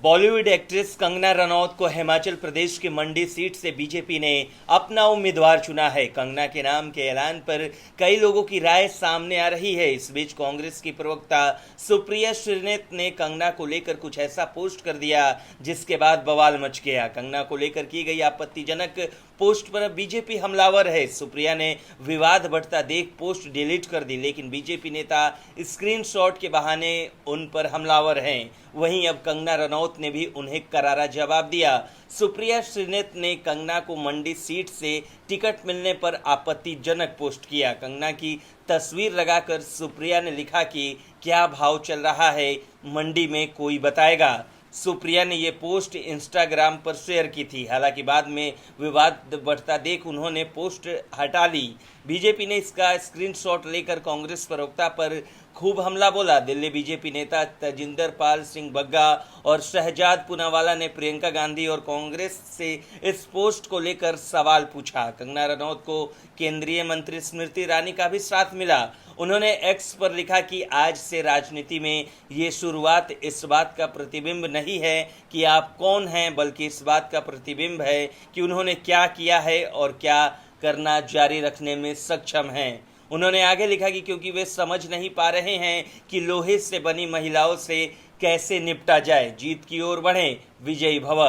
Bollywood actress Kangana Ranaut को हिमाचल प्रदेश की मंडी seat से बीजेपी ने अपना उम्मीदवार चुना है। कंगना के नाम के ऐलान पर कई लोगों की राय सामने आ रही है। इस बीच कांग्रेस की प्रवक्ता सुप्रिया श्रीनेत ने कंगना को लेकर कुछ ऐसा पोस्ट कर दिया जिसके बाद बवाल मच गया। कंगना को लेकर की गई आपत्तिजनक पोस्ट पर अब बीजेपी हमलावर है। सुप्रिया ने विवाद बढ़ता देख पोस्ट डिलीट कर दी, लेकिन बीजेपी नेता स्क्रीनशॉट के बहाने उन पर हमलावर हैं। वहीं अब कंगना रनौत ने भी उन्हें करारा जवाब दिया। सुप्रिया श्रीनेत ने कंगना को मंडी सीट से टिकट मिलने पर आपत्तिजनक पोस्ट किया। कंगना की तस्वीर लगाकर सुप्रिया ने लिखा कि क्या भाव चल रहा है मंडी में कोई बताएगा। सुप्रिया ने ये पोस्ट इंस्टाग्राम पर शेयर की थी। हालांकि बाद में विवाद बढ़ता देख उन्होंने पोस्ट हटा ली। बीजेपी ने इसका स्क्रीनशॉट लेकर कांग्रेस प्रवक्ता पर खूब हमला बोला। दिल्ली बीजेपी नेता तजिंदर पाल सिंह बग्गा और शहजाद पूनावाला ने प्रियंका गांधी और कांग्रेस से इस पोस्ट को लेकर सवाल पूछा। कंगना रनौत को केंद्रीय मंत्री स्मृति ईरानी का भी साथ मिला। उन्होंने एक्स पर लिखा कि आज से राजनीति में ये शुरुआत इस बात का प्रतिबिंब नहीं है कि आप कौन हैं, बल्कि इस बात का प्रतिबिंब है कि उन्होंने क्या किया है और क्या करना जारी रखने में सक्षम हैं। उन्होंने आगे लिखा कि क्योंकि वे समझ नहीं पा रहे हैं कि लोहे से बनी महिलाओं से कैसे निपटा जाए, जीत की ओर बढ़ें, विजयी भव।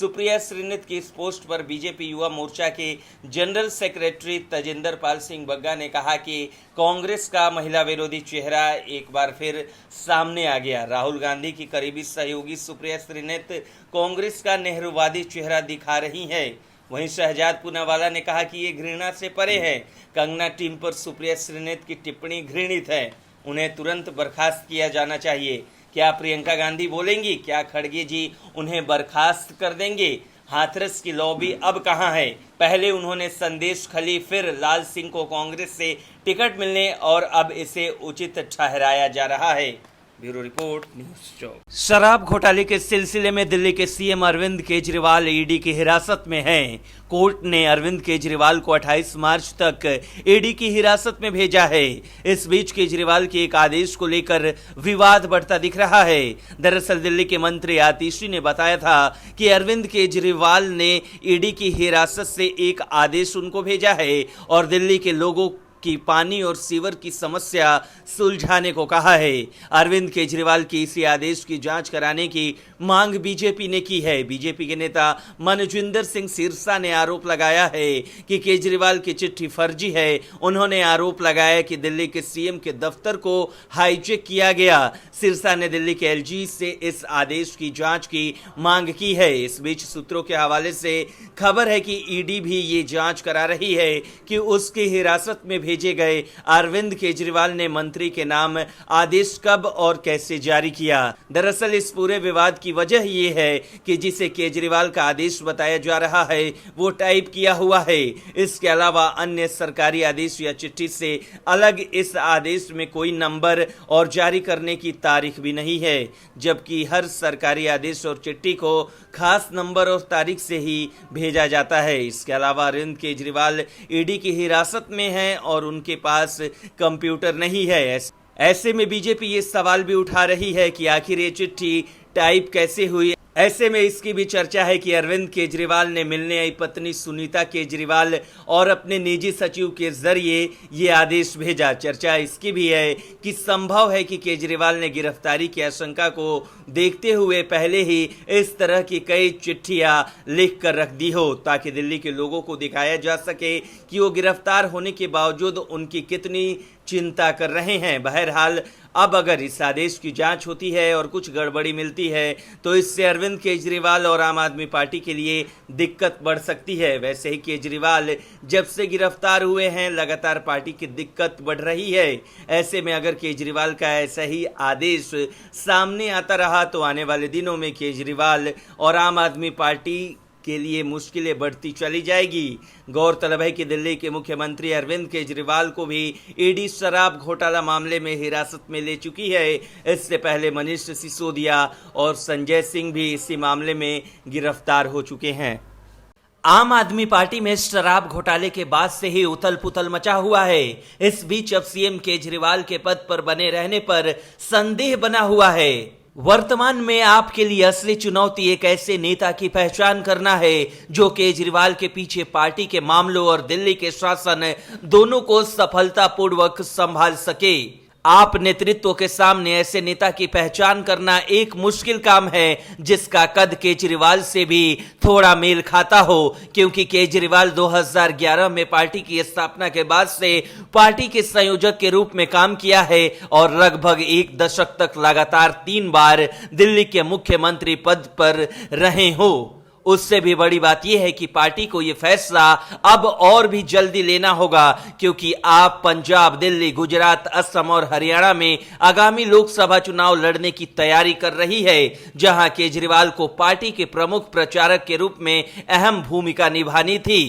सुप्रिया श्रीनेत की इस पोस्ट पर बीजेपी युवा मोर्चा के जनरल सेक्रेटरी तजिंदर पाल सिंह बग्गा ने कहा कि कांग्रेस का महिला विरोधी चेहरा एक बार फिर सामने आ गया। राहुल गांधी की करीबी सहयोगी सुप्रिया श्रीनेत कांग्रेस का नेहरूवादी चेहरा दिखा रही है। वहीं शहजाद पूनावाला ने कहा कि ये घृणा से परे है। कंगना टीम पर सुप्रिया श्रीनेत की टिप्पणी घृणित है, उन्हें तुरंत बर्खास्त किया जाना चाहिए। क्या प्रियंका गांधी बोलेंगी? क्या खड़गे जी उन्हें बर्खास्त कर देंगे? हाथरस की लॉबी अब कहां है? पहले उन्होंने संदेश खली, फिर लाल सिंह को कांग्रेस से टिकट मिलने और अब इसे उचित ठहराया जा रहा है। ब्यूरो रिपोर्ट, न्यूज़ चौक। शराब घोटाले के सिलसिले में दिल्ली के सीएम अरविंद केजरीवाल ईडी की हिरासत में हैं। कोर्ट ने अरविंद केजरीवाल को 28 मार्च तक ईडी की हिरासत में भेजा है। इस बीच केजरीवाल के एक आदेश को लेकर विवाद बढ़ता दिख रहा है। दरअसल दिल्ली के मंत्री आतिशी ने बताया था कि अरविंद केजरीवाल ने ईडी की हिरासत से एक आदेश उनको भेजा है और दिल्ली के लोगों की पानी और सीवर की समस्या सुलझाने को कहा है। अरविंद केजरीवाल के इसी आदेश की जांच कराने की मांग बीजेपी ने की है। बीजेपी के नेता मनजिंदर सिंह सिरसा ने आरोप लगाया है कि केजरीवाल की चिट्ठी फर्जी है। उन्होंने आरोप लगाया कि दिल्ली के सीएम के दफ्तर को हाईजैक किया गया। सिरसा ने दिल्ली के एलजी से इस आदेश की जांच की मांग की है। इस बीच सूत्रों के हवाले से खबर है कि ईडी भी ये जांच करा रही है कि उसकी हिरासत में भेजे गए अरविंद केजरीवाल ने मंत्री के नाम आदेश कब और कैसे जारी किया। दरअसल इस पूरे विवाद की वजह यह है कि जिसे केजरीवाल का आदेश बताया जा रहा है वो टाइप किया हुआ है। इसके अलावा अन्य सरकारी आदेश या चिट्ठी से अलग इस आदेश में कोई नंबर और जारी करने की तारीख भी नहीं है, जबकि हर सरकारी आदेश और चिट्ठी को खास नंबर और तारीख से ही भेजा जाता है। इसके अलावा अरविंद केजरीवाल ईडी की हिरासत में हैं और उनके पास कंप्यूटर नहीं है। ऐसे में बीजेपी ये सवाल भी उठा रही है कि आखिर ये चिट्ठी टाइप कैसे हुई। ऐसे में इसकी भी चर्चा है कि अरविंद केजरीवाल ने मिलने आई पत्नी सुनीता केजरीवाल और अपने निजी सचिव के जरिए ये आदेश भेजा। चर्चा इसकी भी है कि संभव है कि केजरीवाल ने गिरफ्तारी की आशंका को देखते हुए पहले ही इस तरह की कई चिट्ठियां लिख कर रख दी हो, ताकि दिल्ली के लोगों को दिखाया जा सके कि वो गिरफ्तार होने के बावजूद उनकी कितनी चिंता कर रहे हैं। बहरहाल अब अगर इस आदेश की जांच होती है और कुछ गड़बड़ी मिलती है तो इससे अरविंद केजरीवाल और आम आदमी पार्टी के लिए दिक्कत बढ़ सकती है। वैसे ही केजरीवाल जब से गिरफ्तार हुए हैं लगातार पार्टी की दिक्कत बढ़ रही है। ऐसे में अगर केजरीवाल का ऐसा ही आदेश सामने आता रहा तो आने वाले दिनों में केजरीवाल और आम आदमी पार्टी के लिए मुश्किलें बढ़ती चली जाएगी। गौरतलब है कि दिल्ली के मुख्यमंत्री अरविंद केजरीवाल को भी ईडी शराब घोटाला मामले में हिरासत में ले चुकी है। इससे पहले मनीष सिसोदिया और संजय सिंह भी इसी मामले में गिरफ्तार हो चुके हैं। आम आदमी पार्टी में शराब घोटाले के बाद से ही उथल पुथल मचा हुआ है। इस बीच अब सीएम केजरीवाल के पद पर बने रहने पर संदेह बना हुआ है। वर्तमान में आपके लिए असली चुनौती एक ऐसे नेता की पहचान करना है जो केजरीवाल के पीछे पार्टी के मामलों और दिल्ली के शासन दोनों को सफलतापूर्वक संभाल सके। आप नेतृत्व के सामने ऐसे नेता की पहचान करना एक मुश्किल काम है जिसका कद केजरीवाल से भी थोड़ा मेल खाता हो, क्योंकि केजरीवाल 2011 में पार्टी की स्थापना के बाद से पार्टी के संयोजक के रूप में काम किया है और लगभग एक दशक तक लगातार 3 बार दिल्ली के मुख्यमंत्री पद पर रहे हो। उससे भी बड़ी बात यह है कि पार्टी को यह फैसला अब और भी जल्दी लेना होगा, क्योंकि आप पंजाब, दिल्ली, गुजरात, असम और हरियाणा में आगामी लोकसभा चुनाव लड़ने की तैयारी कर रही है, जहां केजरीवाल को पार्टी के प्रमुख प्रचारक के रूप में अहम भूमिका निभानी थी।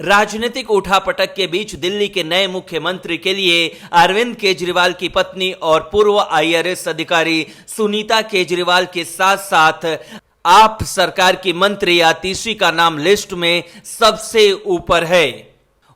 राजनीतिक उठापटक के बीच दिल्ली के नए मुख्यमंत्री के लिए अरविंद केजरीवाल की पत्नी और पूर्व IRS अधिकारी सुनीता केजरीवाल के साथ साथ आप सरकार की मंत्री आतिशी का नाम लिस्ट में सबसे ऊपर है।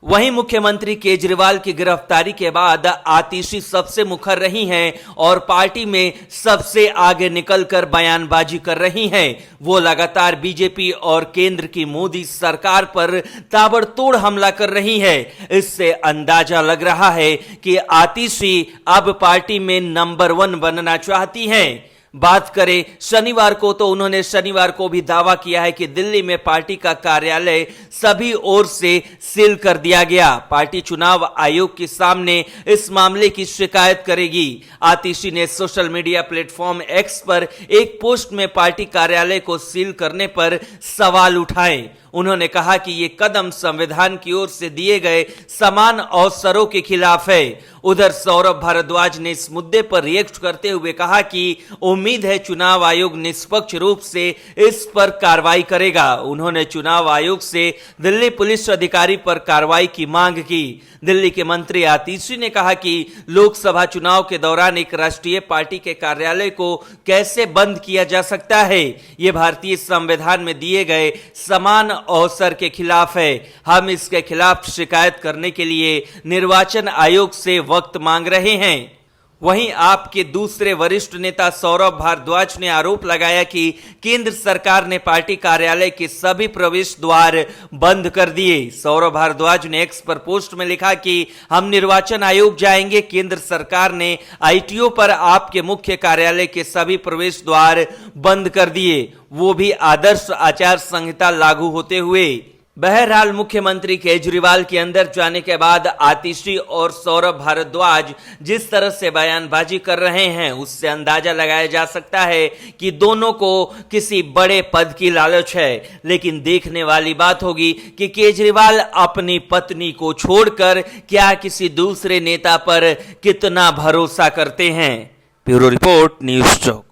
वहीं मुख्यमंत्री केजरीवाल की गिरफ्तारी के बाद आतिशी सबसे मुखर रही हैं और पार्टी में सबसे आगे निकलकर बयानबाजी कर रही हैं। वो लगातार बीजेपी और केंद्र की मोदी सरकार पर ताबड़तोड़ हमला कर रही है। इससे अंदाजा लग रहा है कि आतिशी अब पार्टी में नंबर 1 बनना चाहती हैं। बात करें शनिवार को, तो उन्होंने शनिवार को भी दावा किया है कि दिल्ली में पार्टी का कार्यालय सभी ओर से सील कर दिया गया। पार्टी चुनाव आयोग के सामने इस मामले की शिकायत करेगी। आतिशी ने सोशल मीडिया प्लेटफॉर्म X पर एक पोस्ट में पार्टी कार्यालय को सील करने पर सवाल उठाए। उन्होंने कहा कि यह कदम संविधान की ओर से दिए गए समान अवसरों के खिलाफ है। उधर सौरभ भारद्वाज ने इस मुद्दे पर रिएक्ट करते हुए कहा कि उम्मीद है चुनाव आयोग निष्पक्ष रूप से इस पर कार्रवाई करेगा। उन्होंने चुनाव आयोग से दिल्ली पुलिस अधिकारी पर कार्रवाई की मांग की। दिल्ली के मंत्री आतिशी ने कहा कि लोकसभा चुनाव के दौरान एक राष्ट्रीय पार्टी के कार्यालय को कैसे बंद किया जा सकता है। यह भारतीय संविधान में दिए गए समान अवसर के खिलाफ है। हम इसके खिलाफ शिकायत करने के लिए निर्वाचन आयोग से वक्त मांग रहे हैं। वहीं आपके दूसरे वरिष्ठ नेता सौरभ भारद्वाज ने आरोप लगाया कि केंद्र सरकार ने पार्टी कार्यालय के सभी प्रवेश द्वार बंद कर दिए। सौरभ भारद्वाज ने X पर पोस्ट में लिखा कि हम निर्वाचन आयोग जाएंगे। केंद्र सरकार ने ITO पर आपके मुख्य कार्यालय के सभी प्रवेश द्वार बंद कर दिए, वो भी आदर्श आचार संहिता लागू होते हुए। बहरहाल मुख्यमंत्री केजरीवाल के अंदर जाने के बाद आतिशी और सौरभ भारद्वाज जिस तरह से बयानबाजी कर रहे हैं, उससे अंदाजा लगाया जा सकता है कि दोनों को किसी बड़े पद की लालच है। लेकिन देखने वाली बात होगी कि केजरीवाल अपनी पत्नी को छोड़कर क्या किसी दूसरे नेता पर कितना भरोसा करते हैं। ब्यूरो रिपोर्ट, न्यूज़ चौक।